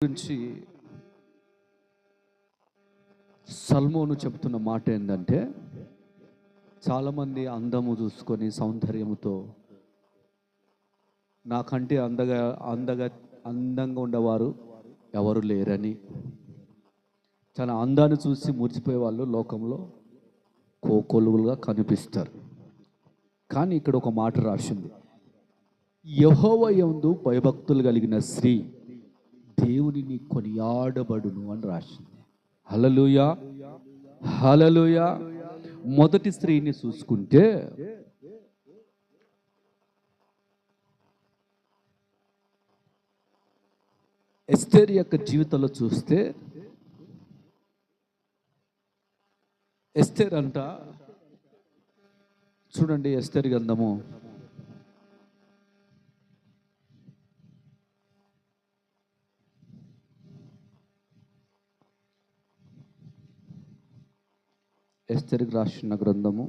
గురించి సల్మోను చెబుతున్న మాట ఏంటంటే, చాలామంది అందము చూసుకొని సౌందర్యముతో నాకంటే అందంగా ఉండేవారు ఎవరు లేరని, తన అందాన్ని చూసి మురిసిపోయే వాళ్ళు లోకంలో కోకొలువులుగా కనిపిస్తారు. కానీ ఇక్కడ ఒక మాట రాసింది, యెహోవా యందు భయభక్తులు కలిగిన స్త్రీ దేవునిని కొనియాడబడును అని రాసింది. హల్లెలూయా, హల్లెలూయా. మొదటి స్త్రీని చూసుకుంటే ఎస్తేరు యొక్క జీవితంలో చూస్తే, ఎస్తేరు అంట చూడండి, ఎస్తేరు గ్రంథము 'ఎస్తేరు రాసిన గ్రంథము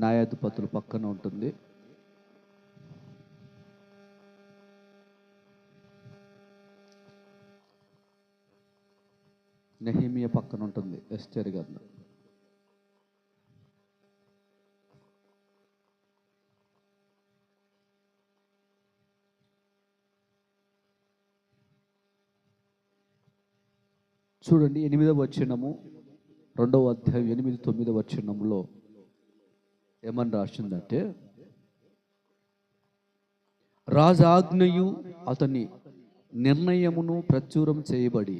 న్యాయాధిపతుల పక్కన ఉంటుంది. నెహెమియా పక్కన ఉంటుంది ఎస్తేరు గ్రంథం. చూడండి, 8వ వచనము, 2వ అధ్యాయం 8, 9వ వచనంలో ఏమని రాసిందంటే, రాజాజ్ఞయు అతని నిర్ణయమును ప్రచురం చేయబడి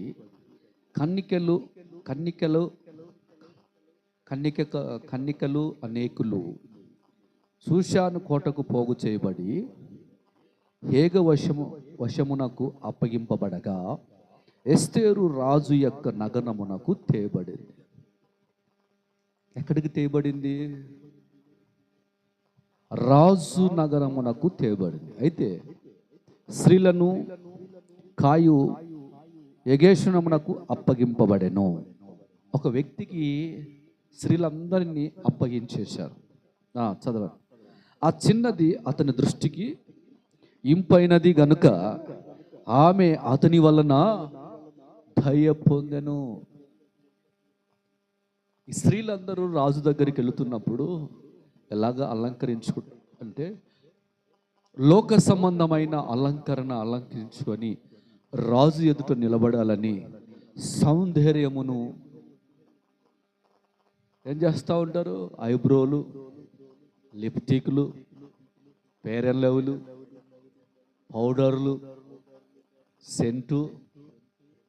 కన్నికలు అనేకులు షూషాను కోటకు పోగు చేయబడి హేగ వశమునకు అప్పగింపబడగా ఎస్తేరు రాజు యొక్క నగరమునకు తేబడింది. ఎక్కడికి తేబడింది? రాజు నగరమునకు తేబడింది. అయితే స్త్రీలను కాయు యగేషణమునకు అప్పగింపబడెను. ఒక వ్యక్తికి స్త్రీలందరినీ అప్పగించేశారు. చదవండి. ఆ చిన్నది అతని దృష్టికి ఇంపైనది గనుక ఆమె అతని వలన దయ పొందెను. ఈ స్త్రీలందరూ రాజు దగ్గరికి వెళుతున్నప్పుడు ఎలాగ అలంకరించుకుంటారు అంటే, లోక సంబంధమైన అలంకరించుకొని రాజు ఎదుట నిలబడాలని సౌందర్యమును ఏం చేస్తూ ఉంటారు? ఐబ్రోలు, లిప్టిక్లు, ఫెయిర్ అండ్ లవ్లీ, పౌడర్లు, సెంటు,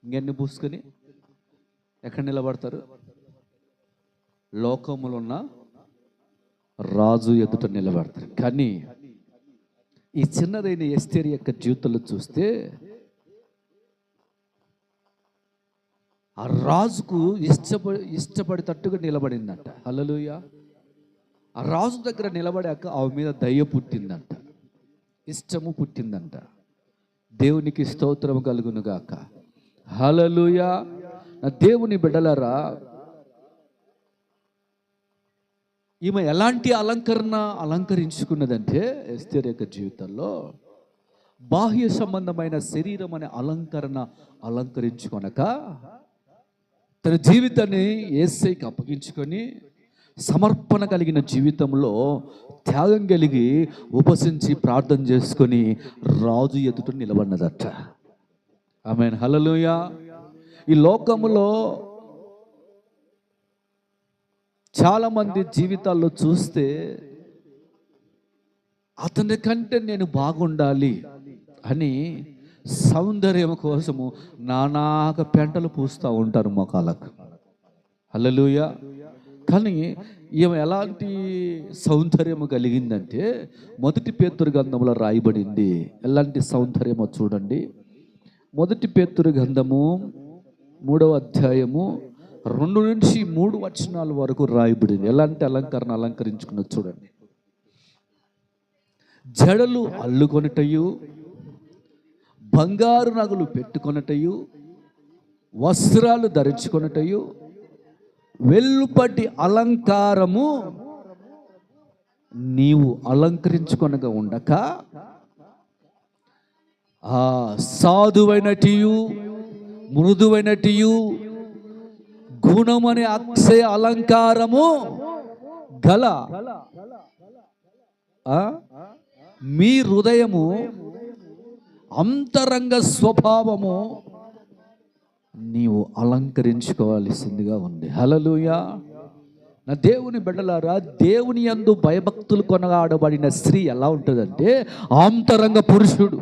ఇంకెన్ని పూసుకొని ఎక్కడ నిలబడతారు? లోకములో ఉన్న రాజు ఎదుట నిలబడతారు. కానీ ఈ చిన్నదైన ఎస్తేరు యొక్క జీవితంలో చూస్తే, ఆ రాజుకు ఇష్టపడేటట్టుగా నిలబడిందంట. హల్లెలూయా. ఆ రాజు దగ్గర నిలబడాక ఆమె మీద దయ పుట్టిందంట, ఇష్టము పుట్టిందంట. దేవునికి స్తోత్రము కలుగును గాక. హల్లెలూయా. నా దేవుని బిడ్డలారా, ఈమె ఎలాంటి అలంకరించుకున్నదంటే, ఎస్తేరు యొక్క జీవితంలో బాహ్య సంబంధమైన శరీరం అనే అలంకరించుకొనక తన జీవితాన్ని యేసయ్యకి అప్పగించుకొని సమర్పణ కలిగిన జీవితంలో త్యాగం కలిగి ఉపసించి ప్రార్థన చేసుకొని రాజు ఎదుట నిలబడినదట. ఆమేన్, హల్లెలూయా. ఈ లోకములో చాలామంది జీవితాల్లో చూస్తే, అతని కంటే నేను బాగుండాలి అని సౌందర్యం కోసము నానాక పెంటలు పూస్తూ ఉంటారు మొఖాలకు. హల్లెలూయా. కానీ ఈమె ఎలాంటి సౌందర్యము కలిగిందంటే, మొదటి పేతురు గ్రంథంలో రాయబడింది. ఎలాంటి సౌందర్యమో చూడండి. మొదటి పేతురు గ్రంథము 3వ అధ్యాయము 2 నుంచి 3 వచనాల వరకు రాయబడింది. ఎలాంటి అలంకరించుకున్నది చూడండి. జడలు అల్లుకొనటయు, బంగారు నగలు పెట్టుకొనటయు, వస్త్రాలు ధరించుకొనటయు, వెల్లుపటి అలంకారము నీవు అలంకరించుకొనగా ఉండక ఆ సాధువైనటియు మృదువైనటియు గుణమనే అక్షయ అలంకారము గల మీ హృదయము అంతరంగ స్వభావము నీవు అలంకరించుకోవాల్సిందిగా ఉంది. హల్లెలూయా. నా దేవుని బిడ్డలారా, దేవుని యందు భయభక్తులు కొనగాడబడిన స్త్రీ ఎలా ఉంటుందంటే అంతరంగ పురుషుడు.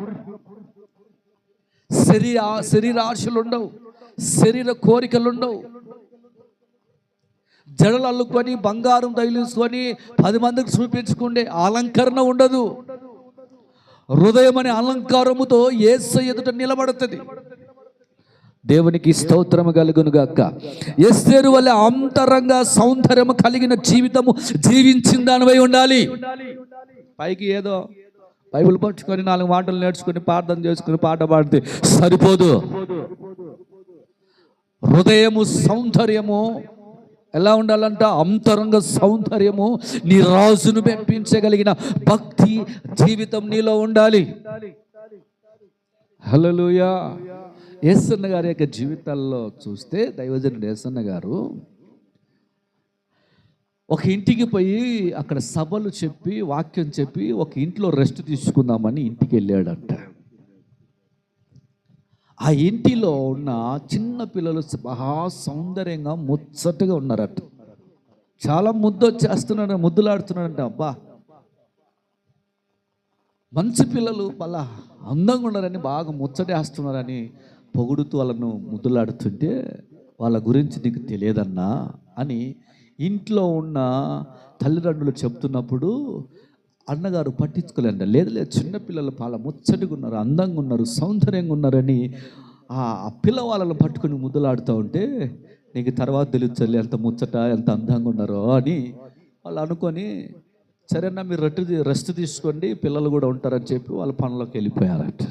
శరీరాశలు ఉండవు, శరీర కోరికలు ఉండవు, జడలు అల్లుకొని బంగారం తగిలించుకొని 10 మందికి చూపించుకుంటే అలంకరణ ఉండదు. హృదయం అనే అలంకారముతో యేసు ఎదుట నిలబడుతుంది. దేవునికి స్తోత్రము కలుగును గాక. ఎస్తేరు వల్ల అంతరంగ సౌందర్యము కలిగిన జీవితము జీవించిన దానివై ఉండాలి. పైకి ఏదో బైబిల్ పట్టుకొని 4 మాటలు నేర్చుకుని ప్రార్థన చేసుకుని పాట పాడితే సరిపోదు. హృదయము సౌందర్యము ఎలా ఉండాలంట? అంతరంగ సౌందర్యము, నీ రాజును మెప్పించగలిగిన భక్తి జీవితం నీలో ఉండాలి. హల్లెలూయా. యేసన్న గారి యొక్క జీవితాల్లో చూస్తే, దైవజనుడు యేసన్న గారు ఒక ఇంటికి పోయి అక్కడ సభలు చెప్పి వాక్యం చెప్పి ఒక ఇంట్లో రెస్ట్ తీసుకుందామని ఇంటికి వెళ్ళాడంట. ఆ ఇంటిలో ఉన్న చిన్న పిల్లలు మహా సౌందర్యంగా ముచ్చటగా ఉన్నారట. చాలా ముద్దొచ్చేస్తున్నాడు, ముద్దులాడుతున్నాడంట. అబ్బా, మంచి పిల్లలు మళ్ళా అందంగా ఉన్నారని బాగా ముచ్చటేస్తున్నారని పొగుడుతూ వాళ్ళను ముద్దులాడుతుంటే, వాళ్ళ గురించి నీకు తెలియదన్నా అని ఇంట్లో ఉన్న తల్లిదండ్రులు చెప్తున్నప్పుడు అన్నగారు పట్టించుకోలేండి. లేదు చిన్నపిల్లలు చాలా ముచ్చటగా ఉన్నారు, అందంగా ఉన్నారు, సౌందర్యంగా ఉన్నారని ఆ పిల్లవాళ్ళను పట్టుకుని ముద్దులాడుతూ ఉంటే, నీకు తర్వాత తెలుస్తుంది ఎంత ముచ్చట ఎంత అందంగా ఉన్నారో అని వాళ్ళు అనుకొని, సరేనా మీరు రెస్ట్ తీసుకోండి, పిల్లలు కూడా ఉంటారని చెప్పి వాళ్ళ పనులోకి వెళ్ళిపోయారట.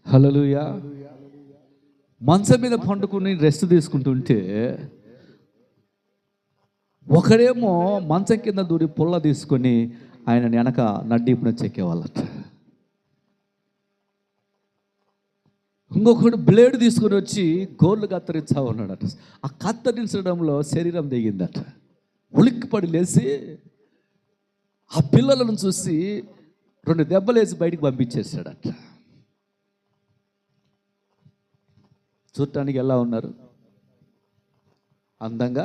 హల్లెలూయా. మంచం మీద పండుకుని రెస్ట్ తీసుకుంటుంటే ఒకడేమో మంచం కింద దూరి పుల్ల తీసుకొని ఆయన వెనక నడ్డీపున చెక్కేవాళ్ళట. ఇంకొకడు బ్లేడ్ తీసుకొని వచ్చి గోర్లు కత్తిరించా ఉన్నాడట. ఆ కత్తిరించడంలో శరీరం దిగిందట. ఉలిక్కిపడి లేచి ఆ పిల్లలను చూసి 2 దెబ్బలేసి బయటికి పంపించేశాడట. చూడటానికి ఎలా ఉన్నారు? అందంగా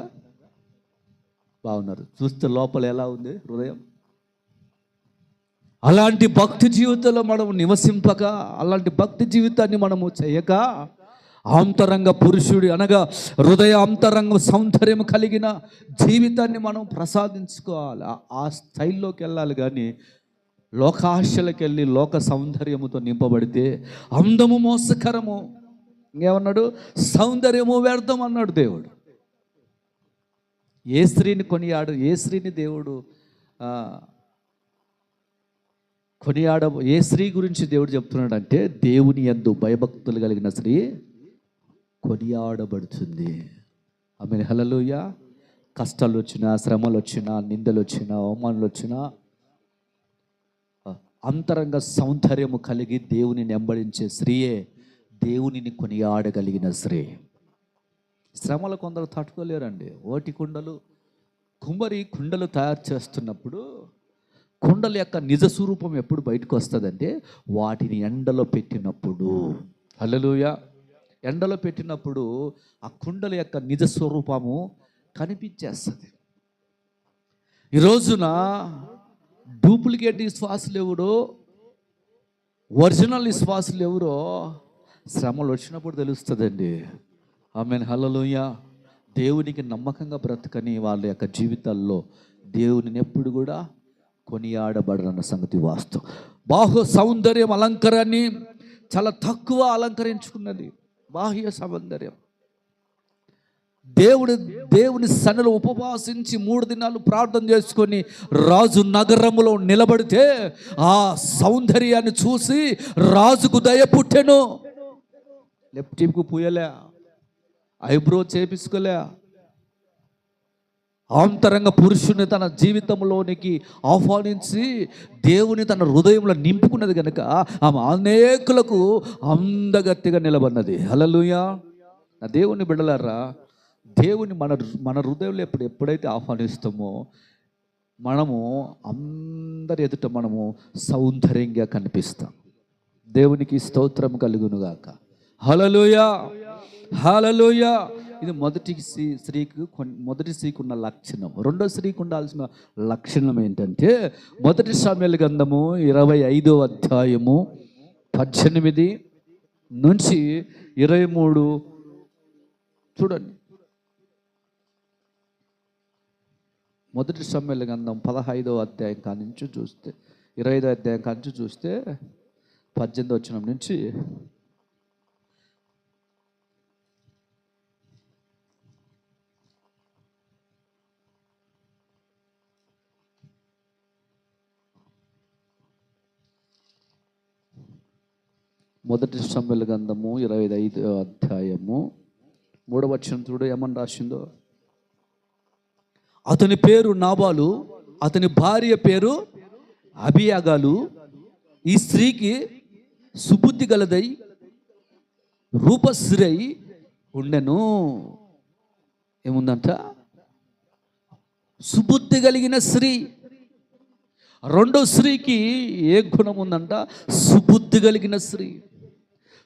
బాగున్నారు. చూస్తే లోపల ఎలా ఉంది హృదయం? అలాంటి భక్తి జీవితంలో మనము నివసింపక, అలాంటి భక్తి జీవితాన్ని మనము చేయక, అంతరంగ పురుషుడి అనగా హృదయ అంతరంగ సౌందర్యం కలిగిన జీవితాన్ని మనం ప్రసాదించుకోవాలి. ఆ స్థైల్లోకి వెళ్ళాలి. కానీ లోకాశలకు వెళ్ళి లోక సౌందర్యముతో నింపబడితే అందము మోసకరము, ఇంకేమన్నాడు? సౌందర్యము వ్యర్థం అన్నాడు దేవుడు. ఏ స్త్రీని దేవుడు ఏ స్త్రీ గురించి దేవుడు చెప్తున్నాడు అంటే, దేవుని యందు భయభక్తులు కలిగిన స్త్రీ కొనియాడబడుతుంది. ఆమె హల్లెలూయా. కష్టాలు వచ్చినా, శ్రమలు వచ్చినా, నిందలు వచ్చినా, అవమానాలు వచ్చినా అంతరంగ సౌందర్యము కలిగి దేవుని వెంబడించే స్త్రీయే దేవునిని కొనియాడగలిగిన స్త్రీ. శ్రమలు కొందరు తట్టుకోలేరండి. ఓటి కుండలు, కుమ్మరి కుండలు తయారు చేస్తున్నప్పుడు కుండల యొక్క నిజ స్వరూపం ఎప్పుడు బయటకు వస్తుందంటే వాటిని ఎండలో పెట్టినప్పుడు. హల్లెలూయా. ఎండలో పెట్టినప్పుడు ఆ కుండల యొక్క నిజ స్వరూపము కనిపించేస్తుంది. ఈ రోజున డూప్లికేట్ విశ్వాసులు ఎవరో, ఒరిజినల్ విశ్వాసులు ఎవరో శ్రమలు వచ్చినప్పుడు తెలుస్తుందండి. ఆమేన్. హల్లెలూయా. దేవునికి నమ్మకంగా బ్రతకని వాళ్ళ యొక్క జీవితాల్లో దేవునిని ఎప్పుడు కూడా కొనియాడబడరన్న సంగతి వాస్తవం. బాహ్య సౌందర్యం అలంకరాన్ని చాలా అలంకరించుకున్నది బాహ్య సౌందర్యం. దేవుని సన్నిధిలో ఉపవాసించి 3 దినాలు ప్రార్థన చేసుకొని రాజు నగరంలో నిలబడితే ఆ సౌందర్యాన్ని చూసి రాజుకు దయ పుట్టెను. లెఫ్ట్ టీప్కు పూయలే, ఐబ్రో చేపించుకోలే, ఆంతరంగ పురుషుని తన జీవితంలోనికి ఆహ్వానించి దేవుని తన హృదయంలో నింపుకున్నది కనుక ఆమె అనేకులకు అందగత్తిగా నిలబడినది. హల్లెలూయా. నా దేవుని బిడ్డలారా, దేవుని మన హృదయంలో ఎప్పుడైతే ఆహ్వానిస్తామో మనము అందరి ఎదుట మనము సౌందర్యంగా కనిపిస్తాం. దేవునికి స్తోత్రం కలుగునుగాక. హల్లెలూయా, హల్లెలూయా. ఇది మొదటి స్త్రీకి ఉన్న లక్షణం. రెండో స్త్రీకి ఉండాల్సిన లక్షణం ఏంటంటే మొదటి సమూయేలు గ్రంథము 25వ అధ్యాయము 18 నుంచి 23 చూడండి. మొదటి సమూయేలు గ్రంథం 15వ అధ్యాయం కానించి చూస్తే 25వ అధ్యాయం కానించి చూస్తే 18వ వచనం నుంచి మొదటి సమూయేలు గ్రంథము 25వ అధ్యాయము 3వ వచనం చూడు ఏమని రాసిందో. అతని పేరు నాబాలు, అతని భార్య పేరు అబీయగాలు. ఈ స్త్రీకి సుబుద్ధి గలదై రూపశ్రీ ఉండెను. ఏముందంట? సుబుద్ధి కలిగిన స్త్రీ. రెండో స్త్రీకి ఏ గుణం ఉందంట? సుబుద్ధి కలిగిన స్త్రీ.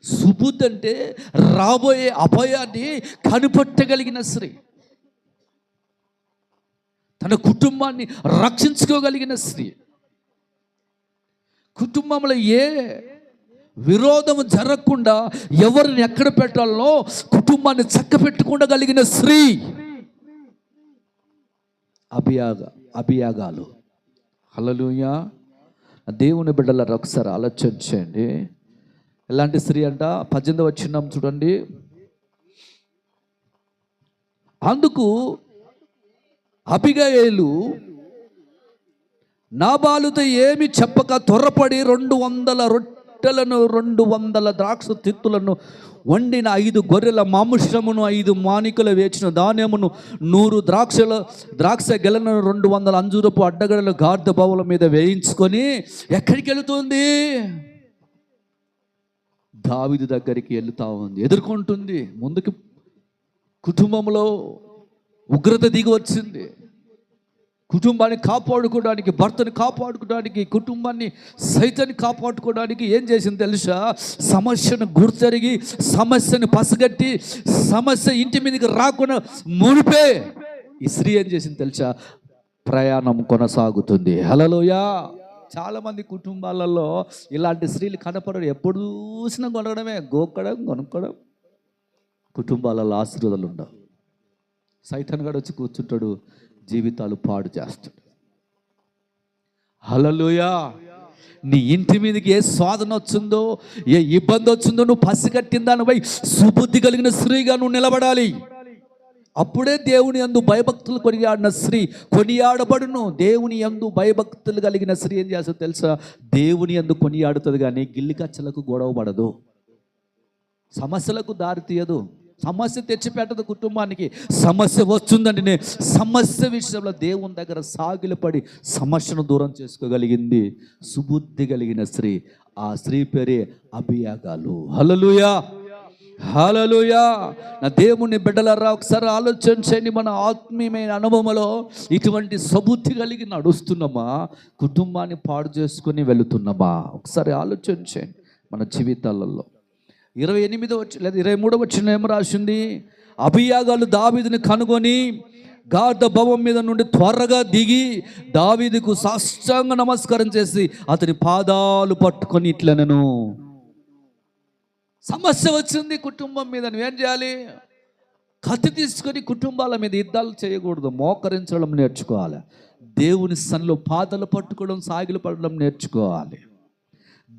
సుబుద్ధి అంటే రాబోయే అపాయాన్ని కనిపెట్టగలిగిన స్త్రీ, తన కుటుంబాన్ని రక్షించుకోగలిగిన స్త్రీ, కుటుంబంలో ఏ విరోధం జరగకుండా ఎవరిని ఎక్కడ పెట్టాలో కుటుంబాన్ని చక్కపెట్టుకోగలిగిన స్త్రీ అబీయగాలు. హల్లెలూయా. దేవుని బిడ్డలారా, ఒకసారి ఆలోచించండి. ఎలాంటి స్త్రీ అంట? 18వ వచనం చూడండి. అందుకు అబీగయీలు నాబాలుతో ఏమి చెప్పక త్వరపడి 200 రొట్టెలను 200 ద్రాక్ష తిత్తులను వండిన 5 గొర్రెల మాంసమును 5 మానికలు వేచిన ధాన్యమును 100 ద్రాక్ష గెలను 200 అంజూరపు అడ్డగడలు గార్ద బావుల మీద వేయించుకొని ఎక్కడికి వెళుతుంది? దావీదు దగ్గరికి వెళుతా ఉంది. ఎదుర్కొంటుంది. ముందుకు కుటుంబంలో ఉగ్రత దిగి వచ్చింది. కుటుంబాన్ని కాపాడుకోవడానికి, భర్తని కాపాడుకోవడానికి, కుటుంబాన్ని సైతాన్ని కాపాడుకోవడానికి ఏం చేసింది తెలుసా? సమస్యను గుర్తెరిగి, సమస్యను పసిగట్టి, సమస్య ఇంటి మీదకి రాకుండా మునిపే ఈ స్త్రీ ఏం చేసింది తెలుసా? ప్రయాణం కొనసాగుతుంది. హల్లెలూయా. చాలామంది కుటుంబాలలో ఇలాంటి స్త్రీలు కనపడరు. ఎప్పుడు చూసినా కొనడమే, గోక్కడం, కొనుక్కోవడం. కుటుంబాలలో ఆశీర్వాదాలు ఉండవు. సైతాన్ గడు వచ్చి కూర్చుంటాడు, జీవితాలు పాడు చేస్తాడు. హల్లెలూయా. నీ ఇంటి మీదకి ఏ శోధన వచ్చిందో, ఏ ఇబ్బంది వచ్చిందో నువ్వు పసిగట్టిన దానిపై సుబుద్ధి కలిగిన స్త్రీగా నువ్వు నిలబడాలి. అప్పుడే దేవుని యందు భయభక్తులు కొనియాడిన స్త్రీ కొనియాడబడును. దేవుని యందు భయభక్తులు కలిగిన స్త్రీ ఏం చేస్తుందో తెలుసా? దేవుని యందు కొనియాడుతుంది, కానీ గిల్లి కచ్చలకు గొడవ పడదు, సమస్యలకు దారి తీయదు, సమస్య తెచ్చిపెట్టదు కుటుంబానికి. సమస్య వస్తుందంటే సమస్య విషయంలో దేవుని దగ్గర సాగిలపడి సమస్యను దూరం చేసుకోగలిగింది సుబుద్ధి కలిగిన స్త్రీ. ఆ స్త్రీ పేరే అబీయగాలు. హల్లెలూయా, హల్లెలూయా. నా దేవుని బిడ్డలారా, ఒకసారి ఆలోచించండి. మన ఆత్మీయమైన అనుభవంలో ఇటువంటి సుబుద్ధి కలిగి నడుస్తున్నామా? కుటుంబాన్ని పాడు చేసుకుని వెళుతున్నామా? ఒకసారి ఆలోచించండి. మన జీవితాలలో 28వ లేదా 23వ వచనం ఏం రాసింది? అబీయగాలు దావీదుని కనుగొని గార్ద భవం మీద నుండి త్వరగా దిగి దావీదుకు సాష్టాంగ నమస్కారం చేసి అతని పాదాలు పట్టుకొని ఇట్లనెను. సమస్య వచ్చింది కుటుంబం మీద, నువ్వేం చేయాలి? కత్తి తీసుకొని కుటుంబాల మీద యుద్ధాలు చేయకూడదు, మోకరించడం నేర్చుకోవాలి. దేవుని సన్నిలో పాదాలు పట్టుకోవడం, సాగిలు పడడం నేర్చుకోవాలి.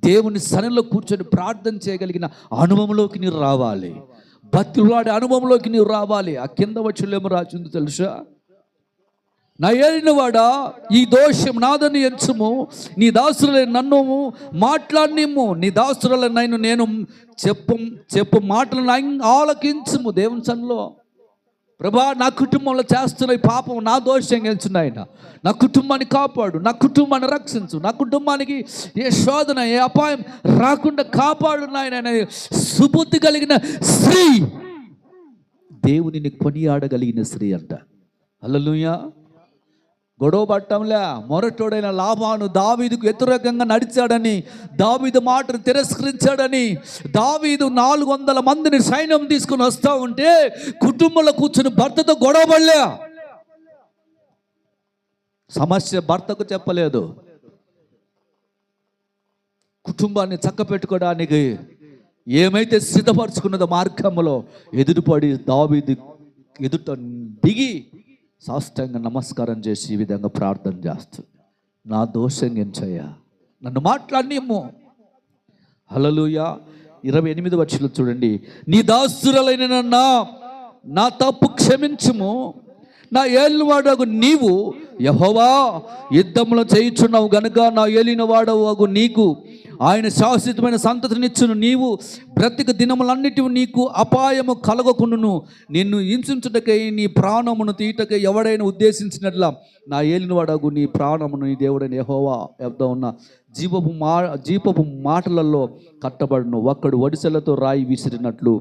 దేవుని సన్నిలో కూర్చొని ప్రార్థన చేయగలిగిన అనుభవంలోకి నీవు రావాలి. భక్తులాడే అనుభవంలోకి నీవు రావాలి. ఆ కింద వచ్చేమో రాసింది తెలుసా? నా ఏలినవాడా, ఈ దోషం నాదని ఎంచుము, నీ దాసులే నన్ను మాట్లాడినిమ్ము, నీ దాసుల నేను చెప్పు మాటలను ఆలకించుము. దేవుని సన్నిలో ప్రభా నా కుటుంబంలో చేస్తున్న ఈ పాపం నా దోషం ఎంచున్నాయన, నా కుటుంబాన్ని కాపాడు, నా కుటుంబాన్ని రక్షించు, నా కుటుంబానికి ఏ శోధన ఏ అపాయం రాకుండా కాపాడు నాయన. సుబుద్ధి కలిగిన స్త్రీ దేవునిని కొనియాడగలిగిన స్త్రీ అంట. హల్లెలూయా. గొడవ పట్టంలే, మొరటోడైన లాబాను దావీదుకు వ్యతిరేకంగా నడిచాడని, దావీదు మాటను తిరస్కరించాడని, దావీదు 400 మందిని సైన్యం తీసుకుని వస్తూ ఉంటే కుటుంబంలో కూర్చుని భర్తతో గొడవ పడలే. సమస్య భర్తకు చెప్పలేదు, కుటుంబాన్ని చక్కపెట్టుకోవడానికి ఏమైతే సిద్ధపరచుకున్నదో మార్గంలో ఎదురుపడి దావీదు ఎదుట దిగి సాష్టాంగ నమస్కారం చేసి ఈ విధంగా ప్రార్థన చేస్తుంది, నా దోషం ఎంచయ్యా, నన్ను మాట్లాడినేమో. హల్లెలూయా. 28వ వచనం చూడండి. నీ దాసురాలైన నా తప్పు క్షమించుము, నా ఏలినవాడగు నీవు యెహోవా యుద్ధంలో చేయుచున్నావు గనుక నా ఏలినవాడవు నీకు ఆయన శాశ్వతమైన సంతతినిచ్చును. నీవు బ్రతిక దినములన్నిటి నీకు అపాయము కలగకుండును. నిన్ను హింసించుటకై నీ ప్రాణమును తీయటకై ఎవడైనా ఉద్దేశించినట్లా నా ఏలినవాడగు నీ ప్రాణమును నీ దేవుడైన యెహోవా యొద్ద ఉన్న జీపపు మాటలలో కట్టబడును. ఒక్కడు ఒడిసెలతో రాయి విసిరినట్లు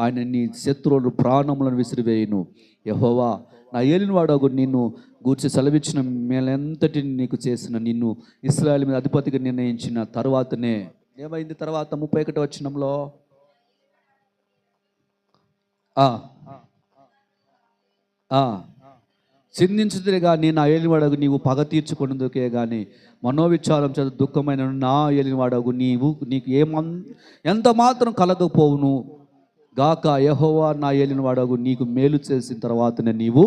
ఆయన నీ శత్రువులు ప్రాణములను విసిరివేయును. యెహోవా నా ఏలినవాడగు నిన్ను గూర్చి సెలవిచ్చిన మేలంతటిని నీకు చేసిన, నిన్ను ఇశ్రాయేలు మీద అధిపతిగా నిర్ణయించిన తర్వాతనే ఏమైంది? తర్వాత 31వ వచనంలో చిందించుదే కానీ నా ఏలినవాడగు నీవు పగ తీర్చుకున్నందుకే కానీ మనోవిచారం చేత దుఃఖమైన నా ఏలినవాడగు నీకు ఎంత మాత్రం కలగపోవును గాక. యెహోవా నా ఏలినవాడగు నీకు మేలు చేసిన తర్వాతనే నీవు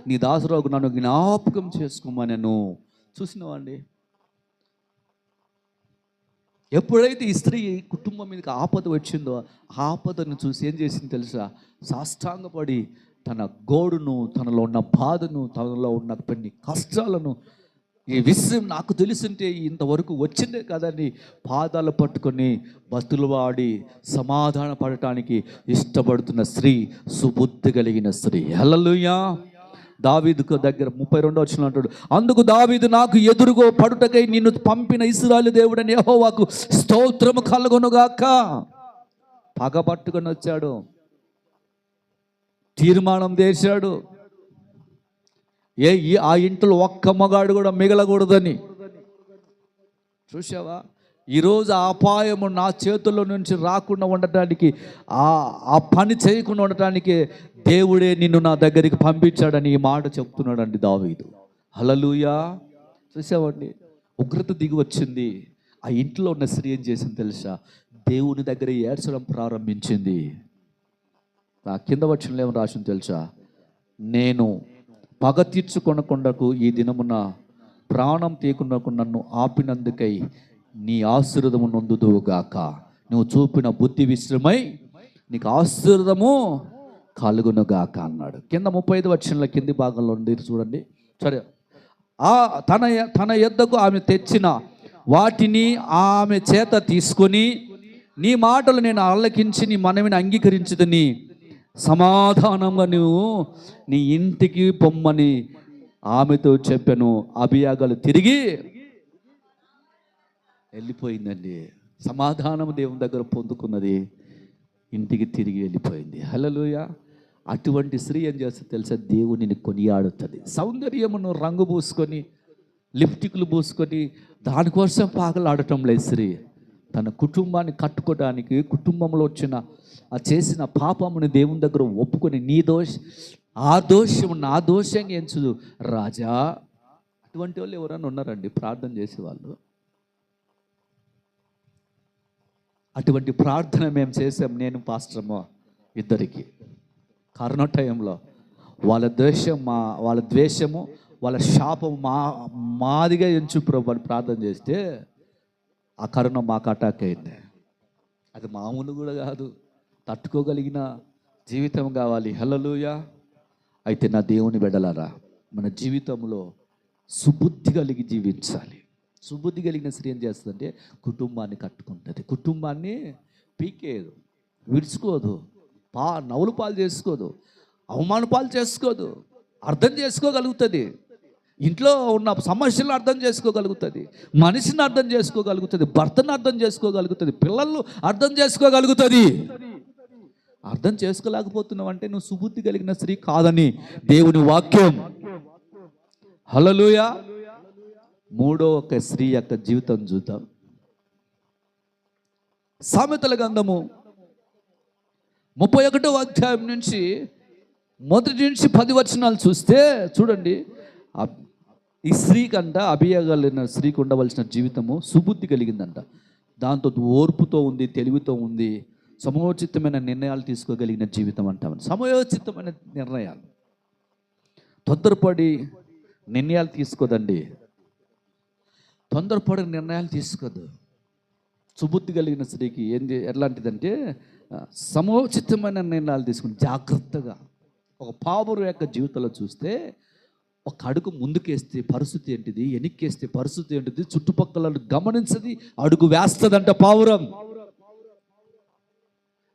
నీ దాసురాగు నన్ను జ్ఞాపకం చేసుకోమనెను. చూసినవాండి, ఎప్పుడైతే ఈ స్త్రీ కుటుంబం మీదకి ఆపద వచ్చిందో ఆపదను చూసి ఏం చేసింది తెలుసా? సాష్టాంగపడి తన గోడును, తనలో ఉన్న బాధను, తనలో ఉన్న కొన్ని కష్టాలను, ఈ విషయం నాకు తెలుసుంటే ఇంతవరకు వచ్చిందే కదండి, పాదాలు పట్టుకొని బతులువాడి సమాధాన పడటానికి ఇష్టపడుతున్న స్త్రీ, సుబుద్ధి కలిగిన స్త్రీ. హల్లెలూయా. దావీదుకు దగ్గర 32వ వచనం అంటాడు, అందుకు దావీదు నాకు ఎదురుగో పడుటకై నిన్ను పంపిన ఇశ్రాయేలు దేవుడని యెహోవాకు స్తోత్రము కలుగునుగాక. పగ పట్టుకొని వచ్చాడు, తీర్మానం చేశాడు, ఆ ఇంట్లో ఒక్క మగాడు కూడా మిగలకూడదని. చూసావా? ఈరోజు ఆ అపాయము నా చేతుల్లో నుంచి రాకుండా ఉండటానికి, ఆ పని చేయకుండా ఉండటానికి దేవుడే నిన్ను నా దగ్గరికి పంపించాడని ఈ మాట చెప్తున్నాడండి దావీదు. హల్లెలూయా. చూసావండి, ఉగ్రత దిగి వచ్చింది. ఆ ఇంట్లో ఉన్న స్త్రీ ఏం చేసింది తెలుసా? దేవుని దగ్గర ఏడ్చడం ప్రారంభించింది. ఆ కింద వచనంలో ఏమని రాసింది తెలుసా? నేను పగ తీర్చుకొనకుండకు ఈ దినమున ప్రాణం తీయకుండాకు నన్ను ఆపినందుకై నీ ఆశీర్వాదము నొందుదువుగాక. నువ్వు చూపిన బుద్ధి విశ్రమై నీకు ఆశీర్వాదము కలుగునుగాక అన్నాడు. కింద 35వ వచనంలో కింది భాగంలో ఉంది చూడండి. సరే, తన యొద్దకు ఆమె తెచ్చిన వాటిని ఆమె చేత తీసుకొని, నీ మాటలు నేను ఆలకించి నీ మనవిని అంగీకరించుదని సమాధానంగా నువ్వు నీ ఇంటికి పొమ్మని ఆమెతో చెప్పాను. అబియాగలు తిరిగి వెళ్ళిపోయిందండి. సమాధానం దేవుని దగ్గర పొందుకున్నది, ఇంటికి తిరిగి వెళ్ళిపోయింది. హల్లెలూయా. అటువంటి స్త్రీ ఏం చేస్తుంది తెలుసా? దేవునిని కొనియాడుతుంది. సౌందర్యమును రంగు పూసుకొని, లిప్టిక్లు పూసుకొని దానికోసం పాగలాడటం లేదు స్త్రీ. తన కుటుంబాన్ని కట్టుకోవడానికి, కుటుంబంలో వచ్చిన ఆ చేసిన పాపముని దేవుని దగ్గర ఒప్పుకొని, ఆ దోషము నా దోషంగా ఎంచు రాజా. అటువంటి వాళ్ళు ఎవరైనా ఉన్నారండి ప్రార్థన చేసేవాళ్ళు? అటువంటి ప్రార్థన మేము చేసాం, నేను పాస్టర్మో ఇద్దరికి. కరోనా టైంలో వాళ్ళ ద్వేషము వాళ్ళ శాపము మాదిగా ఎంచు ప్రభు ప్రార్థన చేస్తే ఆ కరోనా మాకు అటాక్ అయింది. అది మామూలు కూడా కాదు, తట్టుకోగలిగిన జీవితం కావాలి. హల్లెలూయా. అయితే నా దేవుని బిడ్డలారా, మన జీవితంలో సుబుద్ధి కలిగి జీవించాలి. సుబుద్ధి కలిగిన స్త్రీ ఏం చేస్తుందంటే కుటుంబాన్ని కట్టుకుంటుంది. కుటుంబాన్ని పీకేదు, విడుచుకోదు, నవ్వులు పాలు చేసుకోదు. అవమాన పాలు చేసుకోదు, అర్థం చేసుకోగలుగుతుంది. ఇంట్లో ఉన్న సమస్యలను అర్థం చేసుకోగలుగుతుంది, మనిషిని అర్థం చేసుకోగలుగుతుంది, భర్తను అర్థం చేసుకోగలుగుతుంది, పిల్లలను అర్థం చేసుకోగలుగుతుంది. అర్థం చేసుకోలేకపోతున్నావు అంటే నువ్వు సుబుద్ధి కలిగిన స్త్రీ కాదని దేవుని వాక్యం. హల్లెలూయా. మూడో ఒక స్త్రీ యొక్క జీవితం చూద్దాం. సామెతల గ్రంథము 31వ అధ్యాయం నుంచి మొదటి నుంచి 10 వచనాలు చూస్తే చూడండి, ఈ స్త్రీకంట, అభియోగాలైన స్త్రీకి ఉండవలసిన జీవితము సుబుద్ధి కలిగిందంట. దాంతో ఓర్పుతో ఉంది, తెలివితో ఉంది, సమయోచితమైన నిర్ణయాలు తీసుకోగలిగిన జీవితం అంటామని. సమయోచితమైన నిర్ణయాలు, తొందరపడి నిర్ణయాలు తీసుకోదండి, తొందరపడి నిర్ణయాలు తీసుకోదు. సుబుద్ధి కలిగిన స్త్రీకి ఎట్లాంటిదంటే సమయోచితమైన నిర్ణయాలు తీసుకుని జాగ్రత్తగా. ఒక పావురం యొక్క జీవితంలో చూస్తే ఒక అడుగు ముందుకేస్తే పరిస్థితి ఏంటిది, వెనక్కేస్తే పరిస్థితి ఏంటిది, చుట్టుపక్కల గమనించది, అడుగు వేస్తుందంట పావురం.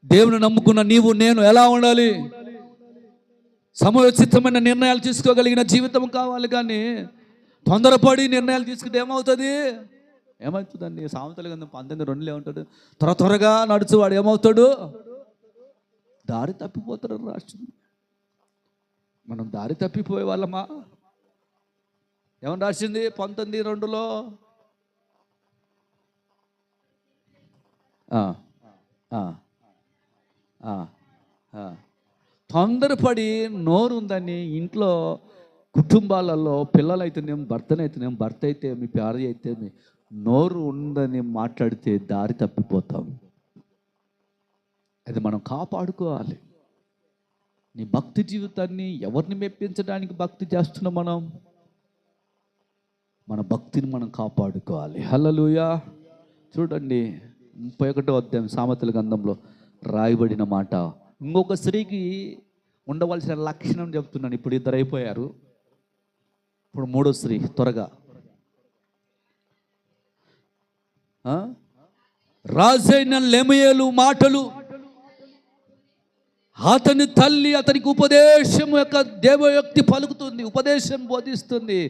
దేవుని నమ్ముకున్న నీవు నేను ఎలా ఉండాలి? సమయోచితమైన నిర్ణయాలు తీసుకోగలిగిన జీవితం కావాలి. కానీ తొందరపడి నిర్ణయాలు తీసుకుంటే ఏమవుతుందండి? సామెతలు కదా 19:2 ఏమంటాడు? త్వరగా నడుచువాడు ఏమవుతాడు? దారి తప్పిపోతాడు. రాష్ట్రం మనం దారి తప్పిపోయే వాళ్ళమా? ఏమని రాసింది 19:2లో? తొందరపడి నోరు ఉందని ఇంట్లో కుటుంబాలలో పిల్లలైతేనేం, భర్తనైతేనేం, భర్త అయితే మీ భార్య అయితే మీ నోరు ఉందని మాట్లాడితే దారి తప్పిపోతాం. అది మనం కాపాడుకోవాలి. నీ భక్తి జీవితాన్ని ఎవరిని మెప్పించడానికి భక్తి చేస్తున్నాం? మన భక్తిని మనం కాపాడుకోవాలి. హల్లెలూయా. చూడండి 31వ అధ్యాయం సామెతల గ్రంథంలో రాయబడిన మాట. ఇంకొక స్త్రీకి ఉండవలసిన లక్షణం చెప్తున్నాను. ఇప్పుడు 2 అయిపోయారు, ఇప్పుడు 3వ స్త్రీ. త్వరగా. రాజైన లెమయేలు మాటలు, అతని తల్లి అతనికి ఉపదేశం యొక్క దేవయోక్తి పలుకుతుంది, ఉపదేశం బోధిస్తుంది.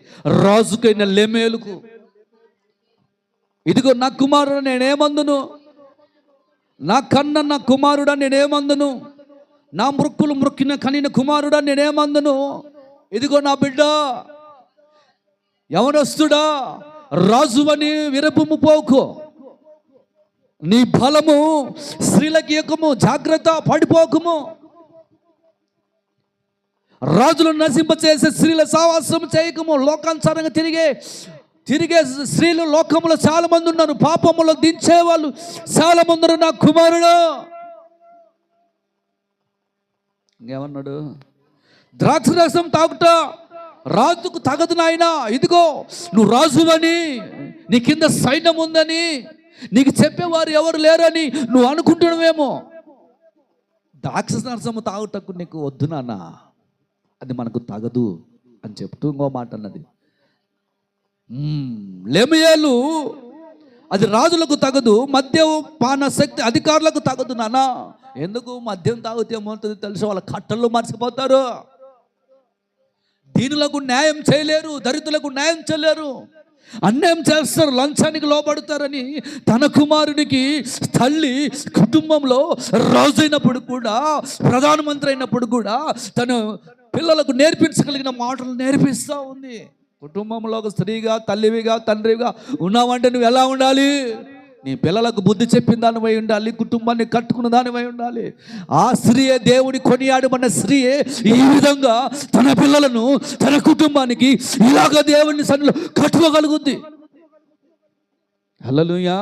రాజుకైన లెమయేలుకు, ఇదిగో నా కుమారుడు నేనేమందును, నా కన్న నా కుమారుడా నేనేమందును, నా మృక్కులు మృక్కిన కనిన కుమారుడా నేనేమందును, ఇదిగో నా బిడ్డ యవనస్తుడా రాజువని విరపుము పోకు, నీ బలము స్త్రీలకి ఏకము, జాగ్రత్త పడిపోకుము. రాజులను నశింపచేసే స్త్రీల సావాసం చేయకము. లోకానుసారంగా తిరిగే స్త్రీలు లోకములో చాలా మంది ఉన్నారు, పాపములో దించేవాళ్ళు చాలా మంది ఉన్నారు. నా కుమారుడు ఇంకేమన్నాడు? ద్రాక్షరసం తాగుట రాజుకు తగదు నాయనా, ఇదిగో నువ్వు రాజువని, నీ కింద సైన్యం ఉందని నీకు చెప్పేవారు ఎవరు లేరని నువ్వు అనుకుంటున్నావేమో. ద్రాక్షరసము తాగుటకు నీకు వద్దు నాన్న, అది మనకు తగదు అని చెప్తూ ఇంకో మాట అన్నది. లెమయేలు అది రాజులకు తగదు, మద్యం పాన శక్తి అధికారులకు తగదు నాన్న. ఎందుకు? మద్యం తాగితే ఏమవుతుంది తెలుసు, వాళ్ళ కట్టల్లో మర్చిపోతారు. దీనులకు న్యాయం చేయలేరు, దరిద్రులకు న్యాయం చేయలేరు, అన్యాయం చేస్తారు, లంచానికి లోబడతారని తన కుమారునికి తల్లి కుటుంబంలో రాజు అయినప్పుడు కూడా, ప్రధానమంత్రి అయినప్పుడు కూడా తన పిల్లలకు నేర్పించగలిగిన మాటలు నేర్పిస్తూ ఉంది. కుటుంబంలో ఒక స్త్రీగా, తల్లివిగా, తండ్రిగా ఉన్నావంటే నువ్వు ఎలా ఉండాలి? నీ పిల్లలకు బుద్ధి చెప్పిన దానివై ఉండాలి, కుటుంబాన్ని కట్టుకున్న దానివై ఉండాలి. ఆ స్త్రీయే దేవుని కొనియాడమన్న స్త్రీయే ఈ విధంగా తన పిల్లలను, తన కుటుంబానికి ఇలాగ దేవుని సన్నిధిలో కట్టుకోగలుగుద్ది. హల్లెలూయా.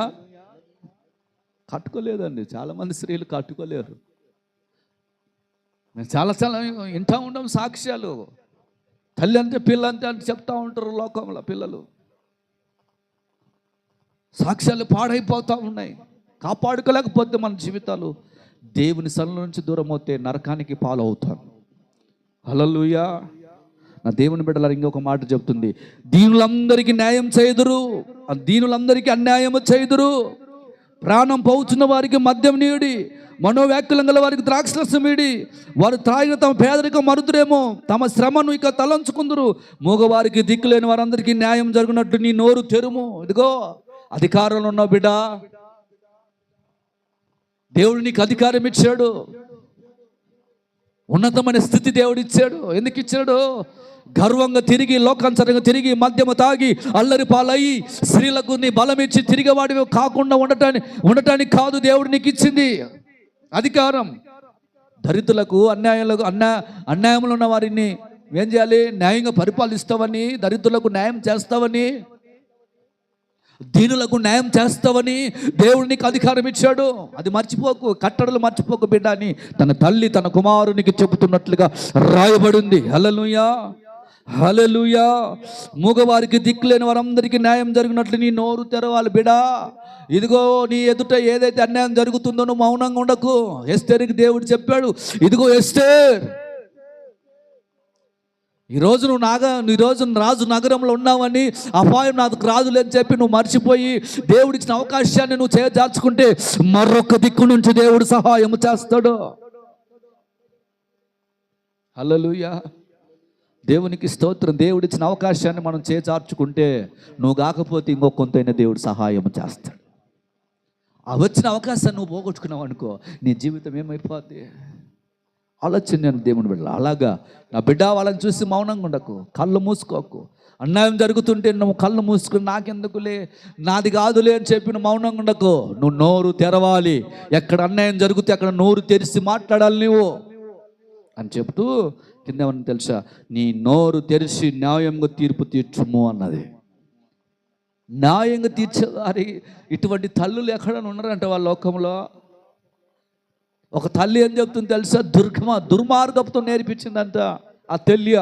కట్టుకోలేదండి, చాలామంది స్త్రీలు కట్టుకోలేరు. మేము చాలా వింటూ ఉంటాం సాక్ష్యాలు. తల్లి అంతే పిల్ల అంతే అని చెప్తా ఉంటారు లోకంలో పిల్లలు. సాక్ష్యాలు పాడైపోతూ ఉన్నాయి. కాపాడుకోలేకపోతే మన జీవితాలు దేవుని సన్నిధి నుంచి దూరం అవుతే నరకానికి పాలవుతాం. హల్లెలూయా. నా దేవుని బిడ్డలారా, ఇంకొక మాట చెప్తుంది, దీనులందరికీ న్యాయం చేయుదురు, దీనులందరికీ అన్యాయము చేయుదురు, ప్రాణం పోవుచున్న వారికి మద్యం నీడి, మనోవ్యాకులం గల వారికి ద్రాక్షరసం వీడి, వారు త్రాగిన తమ పేదరికం మరుతురేమో, తమ శ్రమను ఇక తలంచుకుందరు. మూగవారికి దిక్కులేని వారందరికీ న్యాయం జరుగునట్టు నీ నోరు తెరుము. ఇదిగో అధికారంలో ఉన్న బిడ్డ, దేవుడు నీకు అధికారం ఇచ్చాడు, ఉన్నతమైన స్థితి దేవుడు ఇచ్చాడు. ఎందుకు ఇచ్చాడు? గర్వంగా తిరిగి, లోకానుసారంగా తిరిగి, మద్యము తాగి, అల్లరి పాలయ్యి, స్త్రీలకు నీ బలం ఇచ్చి తిరిగేవాడివి కాకుండా ఉండటానికి కాదు దేవుడు నీకు ఇచ్చింది అధికారం. దరిద్రులకు, అన్యాయంలో ఉన్న వారిని ఏం చేయాలి? న్యాయంగా పరిపాలిస్తావని, దరిద్రులకు న్యాయం చేస్తావని, దీనులకు న్యాయం చేస్తావని దేవుడు నీకు అధికారం ఇచ్చాడు. అది మర్చిపోకు, కట్టడలు మర్చిపోకు బిడ్డ అని తన తల్లి తన కుమారునికి చెబుతున్నట్లుగా రాయబడింది. హల్లెలూయా, హల్లెలూయా. మూగవారికి దిక్కులేని వారందరికీ న్యాయం జరిగినట్లు నీ నోరు తెరవాలి బిడా. ఇదిగో నీ ఎదుట ఏదైతే అన్యాయం జరుగుతుందో నువ్వు మౌనంగా ఉండకు. ఎస్తేరుకి దేవుడు చెప్పాడు, ఇదిగో ఎస్తేర్, ఈరోజు రాజు నగరంలో ఉన్నావని, అపాయం నాకు రాదులేని చెప్పి నువ్వు మర్చిపోయి దేవుడిచ్చిన అవకాశాన్ని నువ్వు చేజార్చుకుంటే మరొక దిక్కు నుంచి దేవుడు సహాయం చేస్తాడు. హల్లెలూయా, దేవునికి స్తోత్రం. దేవుడిచ్చిన అవకాశాన్ని మనం చేజార్చుకుంటే నువ్వు కాకపోతే ఇంకో కొంతైనా దేవుడు సహాయం చేస్తాడు. ఆ వచ్చిన అవకాశాన్ని నువ్వు పోగొట్టుకున్నావు అనుకో, నీ జీవితం ఏమైపోద్ది? ఆలోచన నేను దేవుని బిడ్డ. అలాగా నా బిడ్డ, వాళ్ళని చూసి మౌనంగా ఉండకు, కళ్ళు మూసుకోకు. అన్యాయం జరుగుతుంటే నువ్వు కళ్ళు మూసుకుని నాకెందుకులే, నాది కాదులే అని చెప్పి నువ్వు మౌనంగా ఉండకు. నువ్వు నోరు తెరవాలి. ఎక్కడ అన్యాయం జరిగితే అక్కడ నోరు తెరిచి మాట్లాడాలి నువ్వు అని చెప్తూ కింద ఏమన్నా తెలుసా? నీ నోరు తెరిచి న్యాయంగా తీర్పు తీర్చుము అన్నది. న్యాయంగా తీర్చేవారి ఇటువంటి తల్లులు ఎక్కడైనా ఉన్నారంట వాళ్ళ లోకంలో. ఒక తల్లి ఏం చెప్తుంది తెలుసా? దుర్మార్గంతో నేర్పించిందంట ఆ తల్లి.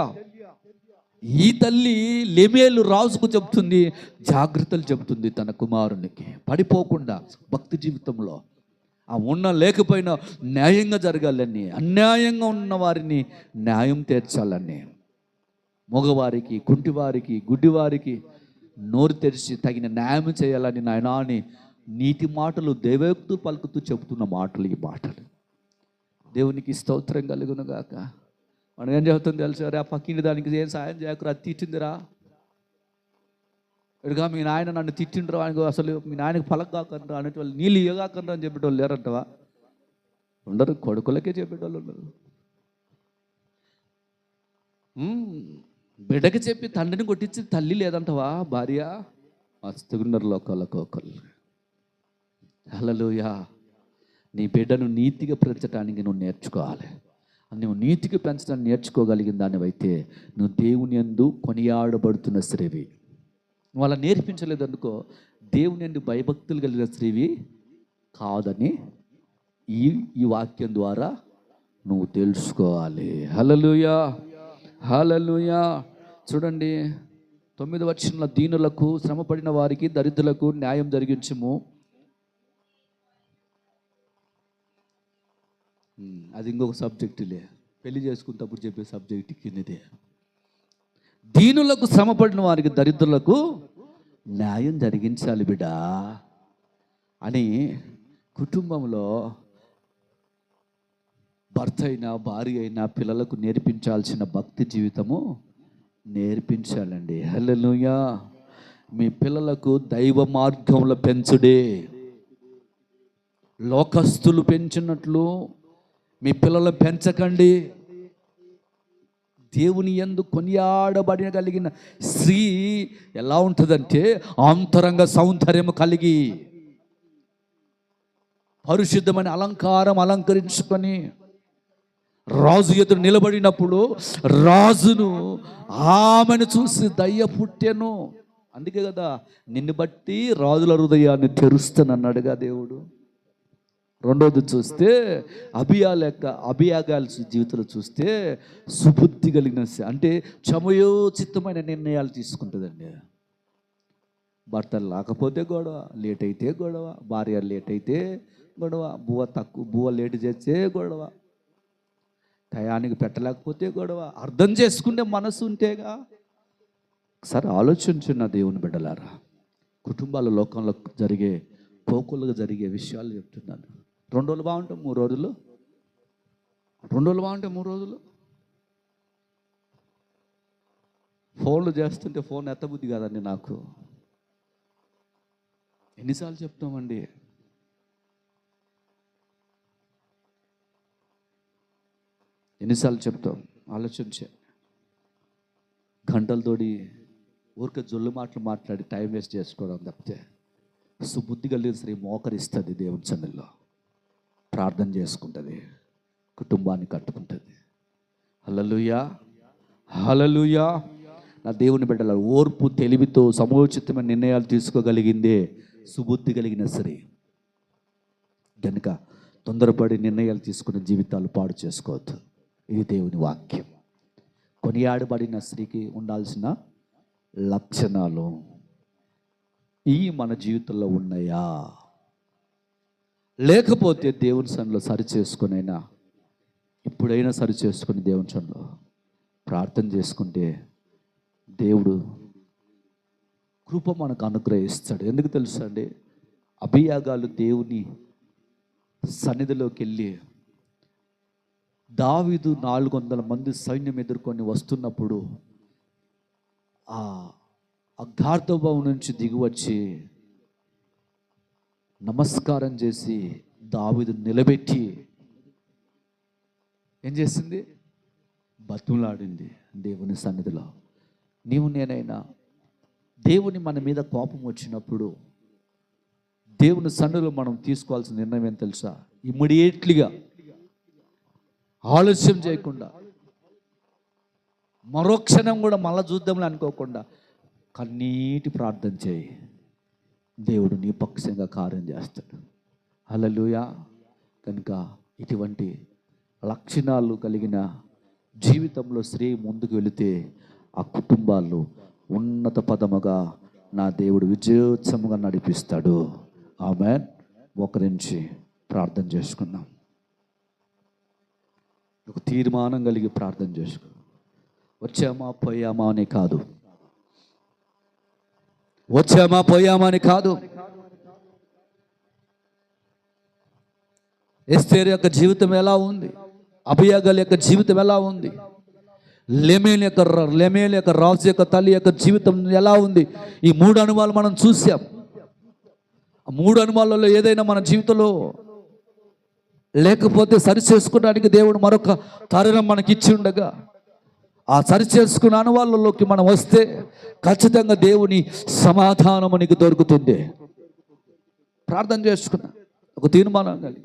ఈ తల్లి లెమేలు రాజుకు చెప్తుంది, జాగ్రత్తలు చెప్తుంది తన కుమారునికి, పడిపోకుండా భక్తి జీవితంలో ఆ లేకపోయినా న్యాయంగా జరగాలని, అన్యాయంగా ఉన్న వారిని న్యాయం తీర్చాలని, మగవారికి, కుంటివారికి, గుడ్డివారికి నోరు తెరిచి తగిన న్యాయం చేయాలని నాయనా అని నీతి మాటలు దైవోక్తు పలుకుతూ చెబుతున్న మాటలు ఈ మాటలు. దేవునికి స్తోత్రం కలుగును గాక. మనం ఏం చెబుతుంది తెలుసా? ఆ పక్కింటి దానికి ఏం సాయం చేయకురా, అది తిట్టిందిరా, ఇడుగా మీ నాయన నన్ను తిట్టిండ్రు, ఆయనకు అసలు మీ నాయనకు పలక కాకుండా అనేటువంటి నీళ్ళు ఇవ్వగాకుండా అని చెప్పేటోళ్ళు లేరంటవా? ఉండరు, కొడుకులకే చెప్పేటోళ్ళు ఉండరు. బిడ్డకి చెప్పి తండ్రిని కొట్టించి తల్లి లేదంటవా? భార్య మస్తున్నారు లోకాలకు ఒకళ్ళు. హల్లెలూయా. నీ బిడ్డను నీతిగా పెంచడానికి నువ్వు నేర్చుకోవాలి. నువ్వు నీతిగా పెంచడానికి నేర్చుకోగలిగిన దానివైతే నువ్వు దేవుని యందు కొనియాడబడుతున్న స్త్రీవి. నువ్వు అలా నేర్పించలేదనుకో, దేవుని యందు భయభక్తులు కలిగిన స్త్రీవి కాదని ఈ వాక్యం ద్వారా నువ్వు తెలుసుకోవాలి. హల్లెలూయా, హల్లెలూయా. చూడండి 9వ వచనంలో, దీనులకు, శ్రమపడిన వారికి, దరిద్రులకు న్యాయం జరిగించుము. అది ఇంకొక సబ్జెక్టులే, పెళ్లి చేసుకున్నప్పుడు చెప్పే సబ్జెక్ట్ కిందదే. దీనులకు, శ్రమపడిన వారికి, దరిద్రులకు న్యాయం జరిగించాలి బిడ్డా అని కుటుంబంలో భర్త అయినా భార్య అయినా పిల్లలకు నేర్పించాల్సిన భక్తి జీవితము నేర్పించాలండి. హల్లెలూయా. మీ పిల్లలకు దైవ మార్గంలో పెంచుడే. లోకస్తులు పెంచినట్లు మీ పిల్లలు పెంచకండి. దేవుని యందు కొనియాడబడిన కలిగిన స్త్రీ ఎలా ఉంటుందంటే, అంతరంగ సౌందర్యము కలిగి పరిశుద్ధమైన అలంకరించుకొని రాజు ఎదురు నిలబడినప్పుడు రాజును ఆమెను చూసి దయ్య పుట్టెను. అందుకే కదా నిన్ను బట్టి రాజుల హృదయాన్ని తెరుస్తానన్నాడుగా దేవుడు. రెండోది చూస్తే అభియాగాల జీవితంలో చూస్తే సుబుద్ధి కలిగిన, అంటే చమయోచితమైన నిర్ణయాలు తీసుకుంటుందండి. భర్త లేకపోతే గొడవ, లేట్ అయితే గొడవ, భార్య లేట్ అయితే గొడవ, బువ్వ లేట్ చేస్తే గొడవ, టయానికి పెట్టలేకపోతే గొడవ. అర్థం చేసుకునే మనసు ఉంటేగా. ఒకసారి ఆలోచించున్న దేవుని బిడ్డలారా, కుటుంబాల లోకంలో జరిగే కోకులుగా జరిగే విషయాలు చెప్తున్నాను. 2 రోజులు బాగుంటాం, 3 రోజులు 2 రోజులు బాగుంటాయి, 3 రోజులు ఫోన్లు చేస్తుంటే ఫోన్ ఎత్తబుద్ధి కాదండి నాకు. ఎన్నిసార్లు చెప్తామండి? ఎన్నిసార్లు చెప్తాం? ఆలోచించే గంటలతోటి ఊరికే జొల్లు మాటలు మాట్లాడి టైం వేస్ట్ చేసుకోవడం తప్పితే సుబుద్ధి కలిగిన స్త్రీ మోకరిస్తుంది, దేవుని సన్నిధిలో ప్రార్థన చేసుకుంటుంది, కుటుంబాన్ని కట్టుకుంటుంది. హల్లెలూయా, హల్లెలూయా. నా దేవుని బిడ్డల ఓర్పు తెలివితో సమయోచితమైన నిర్ణయాలు తీసుకోగలిగిందే సుబుద్ధి కలిగిన స్త్రీ. కనుక తొందరపడి నిర్ణయాలు తీసుకునే జీవితాలు పాడు చేసుకోవద్దు. ఇది దేవుని వాక్యం. కొనియాడబడిన స్త్రీకి ఉండాల్సిన లక్షణాలు ఈ మన జీవితంలో ఉన్నాయా? లేకపోతే దేవుని సన్నిధిలో సరి చేసుకునైనా ఇప్పుడైనా సరి చేసుకుని దేవుని సన్నిధిలో ప్రార్థన చేసుకుంటే దేవుడు కృప మనకు అనుగ్రహిస్తాడు. ఎందుకు తెలుసా అండి? అబీయాగాలు దేవుని సన్నిధిలోకి వెళ్ళి దావీదు 400 మంది సైన్యం ఎదుర్కొని వస్తున్నప్పుడు ఆ గార్దభం నుంచి దిగివచ్చి నమస్కారం చేసి దావీదు నిలబెట్టి ఏం చేసింది? బతులాడింది దేవుని సన్నిధిలో. నీవు నేనైనా దేవుని మన మీద కోపం వచ్చినప్పుడు దేవుని సన్నిధిలో మనం తీసుకోవాల్సిన నిర్ణయం ఏం తెలుసా? ఇమ్మీడియట్లీగా ఆలస్యం చేయకుండా, మరో క్షణం కూడా మళ్ళా చూద్దాంలే అనుకోకుండా కన్నీటి ప్రార్థన చేయి. దేవుడు నీ పక్షంగా కార్యం చేస్తాడు. హల్లెలూయా. కనుక ఇటువంటి లక్షణాలు కలిగిన జీవితంలో స్త్రీ ముందుకు వెళితే ఆ కుటుంబాలు ఉన్నత పదముగా నా దేవుడు విజయోత్సవంగా నడిపిస్తాడు. ఆమేన్. ఒకరించి ప్రార్థన చేసుకుందాం. ఒక తీర్మానం కలిగి ప్రార్థన చేసుకో. వచ్చామా పోయామా అని కాదు, వచ్చామా పోయామా అని కాదు. ఎస్తేరు యొక్క జీవితం ఎలా ఉంది? అబీయగాలు యొక్క జీవితం ఎలా ఉంది? లెమేల్ యొక్క రాజు యొక్క తల్లి యొక్క జీవితం ఎలా ఉంది? ఈ 3 అనుభవాలు మనం చూసాం. ఆ 3 అనుభవాలలో ఏదైనా మన జీవితంలో లేకపోతే సరి చేసుకోవడానికి దేవుడు మరొక తరుణం మనకి ఇచ్చి ఉండగా, ఆ సరి చేసుకున్న అనుభవాలలోకి మనం వస్తే ఖచ్చితంగా దేవుని సమాధానం నీకు దొరుకుతుంది. ప్రార్థన చేసుకున్నా, ఒక తీర్మానం కలిగి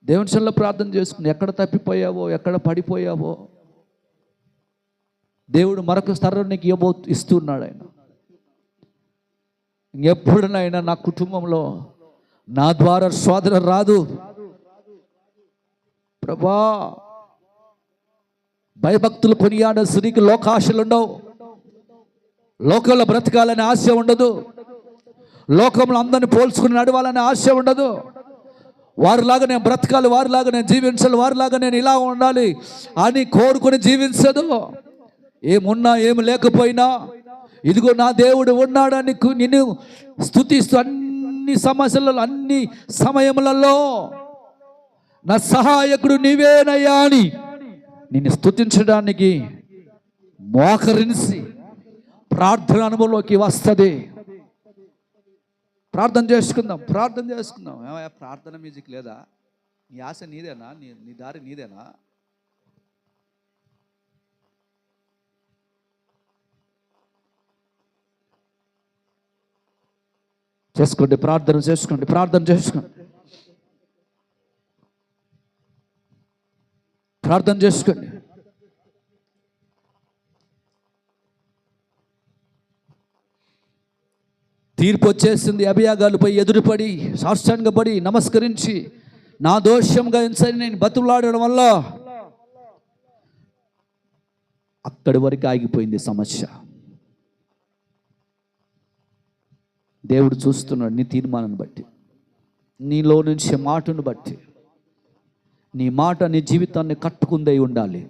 దేవుని సన్నిధిలో ప్రార్థన చేసుకుని ఎక్కడ తప్పిపోయావో, ఎక్కడ పడిపోయావో దేవుడు మరొక స్థరం నీకు ఇస్తున్నాడు. ఆయన ఎప్పుడునైనా నా కుటుంబంలో నా ద్వారా శోధన రాదు ప్రభా. భయభక్తులు కొనియాడే స్త్రీకి లోకాశలు ఉండవు, లోకంలో బ్రతకాలనే ఆశ ఉండదు, లోకంలో అందరిని పోల్చుకుని నడవాలనే ఆశ ఉండదు. వారిలాగా నేను బ్రతకాలి, వారిలాగా నేను జీవించాలి, వారిలాగా నేను ఇలా ఉండాలి అని కోరుకుని జీవించదు. ఏమున్నా ఏమి లేకపోయినా ఇదిగో నా దేవుడు ఉన్నాడని నిన్ను స్తుతిస్తూ అన్ని సమస్యలలో, అన్ని సమయములలో నా సహాయకుడు నీవేనయ్యా అని నిన్ను స్తుతించడానికి మోకరించి ప్రార్థన అనుభవంలోకి వస్తుంది. ప్రార్థన చేసుకుందాం. ఏమయ్యా ప్రార్థన మ్యూజిక్ లేదా? నీ ఆశ నీదేనా? నీ దారి నీదేనా? చేసుకోండి, ప్రార్థన చేసుకోండి. తీర్పు వచ్చేసింది. అబీయగాలుపై ఎదురుపడి సాష్టాంగపడి నమస్కరించి నా దోషంగా ఎంచని నేను బతులాడడం వల్ల అక్కడి వరకు ఆగిపోయింది సమస్య. దేవుడు చూస్తున్నాడు నీ తీర్మానాన్ని బట్టి, నీలో నుంచి మాటను బట్టి. నీ మాట నీ జీవితాన్ని కట్టుకుందై ఉండాలి.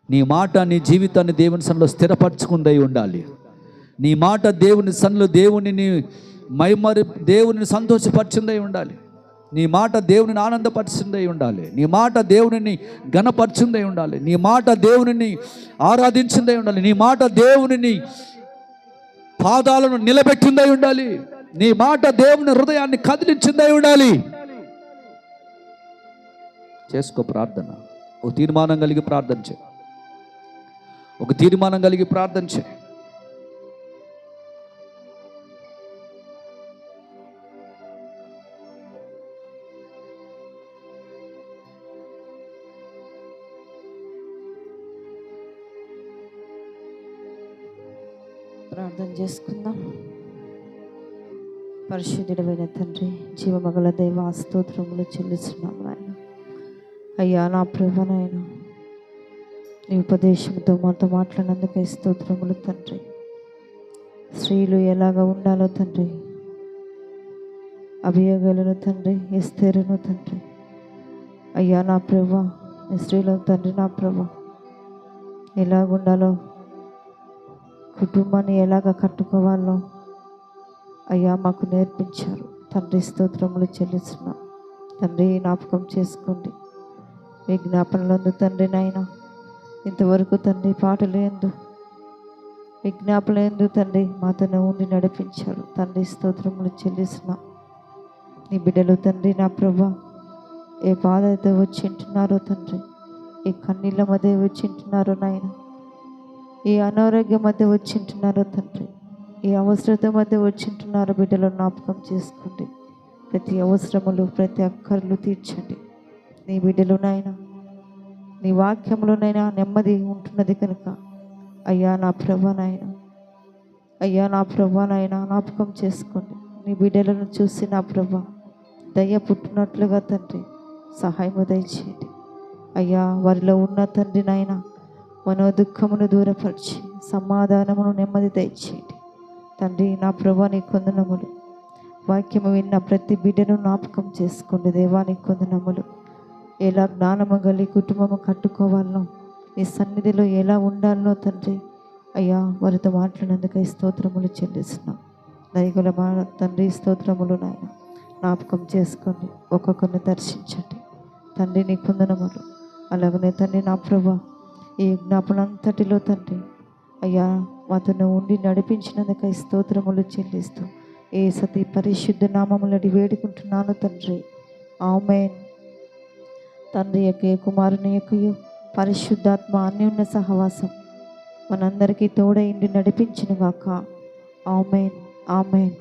నీ మాట నీ జీవితాన్ని దేవుని సన్నిధిలో స్థిరపరచుకుందై ఉండాలి. నీ మాట దేవుని సన్నిధిలో దేవునిని మరి దేవుని సంతోషపరిచిందై ఉండాలి. నీ మాట దేవుని ఆనందపరిచిందై ఉండాలి. నీ మాట దేవుని ఘనపరిచిందై ఉండాలి. నీ మాట దేవుని ఆరాధించిందై ఉండాలి. నీ మాట దేవుని పాదాలను నిలబెట్టిందై ఉండాలి. నీ మాట దేవుని హృదయాన్ని కదిలించిందై ఉండాలి. చేసుకో ప్రార్థన. ఒక తీర్మానం కలిగి ప్రార్థన చేయి. ఒక తీర్మానం కలిగి ప్రార్థన చేయి. ప్రార్థన చేసుకుందాం. పరిశుద్ధుడైన తండ్రి, జీవమగల దైవ, స్తోత్రములు చెల్లిస్తున్నాం నాయన. అయ్యా నా ప్రభు నాయన, నీ ఉపదేశంతో మాతో మాట్లాడినందుకే స్తోత్రములు తండ్రి. స్త్రీలు ఎలాగ ఉండాలో తండ్రి, అభియోగాలను తండ్రి, ఎస్తేరును తండ్రి, అయ్యా నా ప్రభు, నీ స్త్రీలను తండ్రి నా ప్రభు ఎలాగుండాలో, కుటుంబాన్ని ఎలాగ కట్టుకోవాలో అయ్యా మాకు నేర్పించారు తండ్రి. స్తోత్రములు చెల్లిస్తున్నాం తండ్రి. జ్ఞాపకం చేసుకోండి. మీ జ్ఞాపనలందు తండ్రి నాయన, ఇంతవరకు తండ్రి పాటలు ఎందు విజ్ఞాపనలు ఎందు తండ్రి మాతోనే ఉండి నడిపించారు తండ్రి. స్తోత్రములు చెల్లిస్తున్నాం. నీ బిడ్డలు తండ్రి నా ప్రభా ఏ బాధ అయితే వచ్చింటున్నారో తండ్రి, ఏ కన్నీళ్ళ మధ్య వచ్చింటున్నారో నాయన, ఈ అనారోగ్యం మధ్య వచ్చింటున్నారో తండ్రి, ఈ అవసరత మధ్య వచ్చింటున్నారో బిడ్డలు జ్ఞాపకం చేసుకోండి. ప్రతి అవసరములు, ప్రతి అక్కర్లు తీర్చండి. నీ బిడ్డలు నాయన, నీ వాక్యంలోనైనా నెమ్మది ఉంటున్నది కనుక అయ్యా నా ప్రభా నాయన, అయ్యా నా ప్రభా నాయన జ్ఞాపకం చేసుకోండి. నీ బిడ్డలను చూసి నా ప్రభా దయ పుట్టినట్లుగా తండ్రి సహాయము దయచేయండి. అయ్యా వారిలో ఉన్న తండ్రి నాయన మనో దుఃఖమును దూరపరిచి సమాధానమును నెమ్మది దయచేయండి తండ్రి. నా ప్రభా నీ కొందనములు. వాక్యము విన్న ప్రతి బిడ్డను జ్ఞాపకం చేసుకోండి దేవా, నీ కొందనములు. ఎలా జ్ఞానము కలిగి కుటుంబము కట్టుకోవాలనో, నీ సన్నిధిలో ఎలా ఉండాలనో తండ్రి అయ్యా వారితో మాట్లాడినందుకై స్తోత్రములు చెల్లిస్తున్నాం. దయగల మా తండ్రి స్తోత్రములు నాయన జ్ఞాపకం చేసుకోండి. ఒక్కొక్కరిని దర్శించండి తండ్రి, నీ కొందనములు. అలాగనే తండ్రి నా ప్రభా ఈ జ్ఞాపనంతటిలో తండ్రి అయ్యా మాతో ఉండి నడిపించినందుకై స్తోత్రములు చెల్లిస్తూ ఏ సతి పరిశుద్ధ నామములని వేడుకుంటున్నాను తండ్రి. ఆమేన్. తండ్రి యొక్క కుమారుని యొక్క పరిశుద్ధాత్మ అన్యోన్య సహవాసం మనందరికీ తోడైండి నడిపించిన గాక. ఆమేన్, ఆమేన్.